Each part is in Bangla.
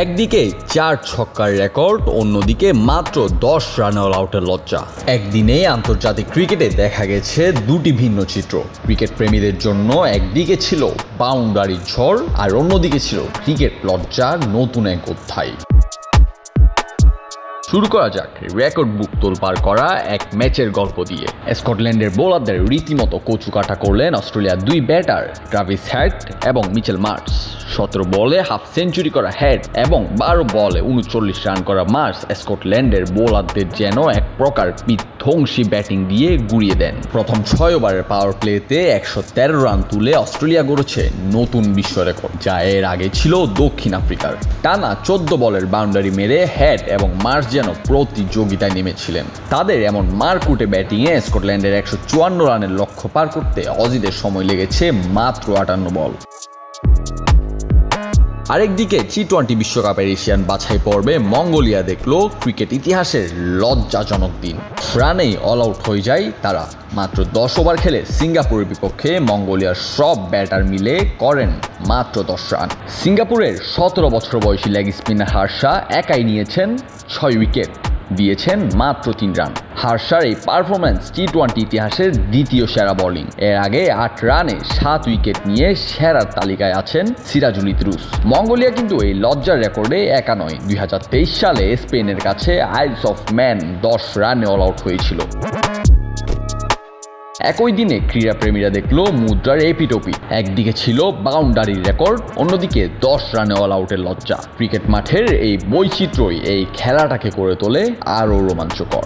একদিকে 4 ছক্কার রেকর্ড, অন্যদিকে মাত্র 10 রানে অল আউটের লজ্জা। একদিনে আন্তর্জাতিক ক্রিকেটে দেখা গেছে দুটি ভিন্ন চিত্র। ক্রিকেট প্রেমীদের জন্য একদিকে ছিল বাউন্ডারির ঝড়, আর অন্যদিকে ছিল ক্রিকেট লজ্জার নতুন এক অধ্যায়। শুরু করা যাক রেকর্ড বুক তোলপাড় করা এক ম্যাচের গল্প দিয়ে। স্কটল্যান্ডের বোলারদের রীতিমতো কচুকাটা করলেন অস্ট্রেলিয়ার দুই ব্যাটার ট্রাভিস হেড এবং মিচেল মার্শ। 17 বলে হাফ সেঞ্চুরি করা হেড এবং 12 বলে 39 রান করা মার্শ স্কটল্যান্ডের বোলারদের যেন এক প্রকার বিধ্বংসী ব্যাটিং দিয়ে গুড়িয়ে দেন। প্রথম 6 ওভারের পাওয়ার প্লেতে 113 রান তুলে অস্ট্রেলিয়া গড়েছে নতুন বিশ্ব রেকর্ড, যা এর আগে ছিল দক্ষিণ আফ্রিকার। টানা 14 বলের বাউন্ডারি মেরে হেড এবং মার্শ যেন প্রতিযোগিতায় নেমেছিলেন। তাদের এমন মারকুটে ব্যাটিংয়ে স্কটল্যান্ডের 154 রানের লক্ষ্য পার করতে অজিদের সময় লেগেছে মাত্র 58 বল। আরেকদিকে টি-20 বিশ্বকাপের এশিয়ান বাছাই পর্বে মঙ্গোলিয়া দেখল ক্রিকেট ইতিহাসের লজ্জাজনক দিন। রানেই অল আউট হয়ে যায় তারা। মাত্র 10 ওভার খেলে সিঙ্গাপুরের বিপক্ষে মঙ্গোলিয়ার সব ব্যাটার মিলে করেন মাত্র 10 রান। সিঙ্গাপুরের 17 বছর বয়সী লেগ স্পিনার হার্শা একাই নিয়েছেন 6 উইকেট, দিয়েছেন মাত্র 3 রান। হার্শার এই পারফরম্যান্স টি-20 ইতিহাসের দ্বিতীয় সেরা বোলিং। এর আগে 8 রানে 7 উইকেট নিয়ে সেরার তালিকায় আছেন সিরাজুল ইদ্রুস। মঙ্গোলিয়া কিন্তু এই লজ্জার রেকর্ডে একা নয়। 2023 সালে স্পেনের কাছে আইলস অফ ম্যান 10 রানে অল আউট হয়েছিল। একই দিনে ক্রীড়াপ্রেমীরা দেখলো মুদ্রার এপিটোপি। একদিকে ছিল বাউন্ডারির রেকর্ড, অন্যদিকে 10 রানে অল আউটের লজ্জা। ক্রিকেট মাঠের এই বৈচিত্র্যই এই খেলাটাকে করে তোলে আরও রোমাঞ্চকর।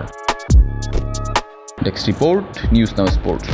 Desk report, news now sports.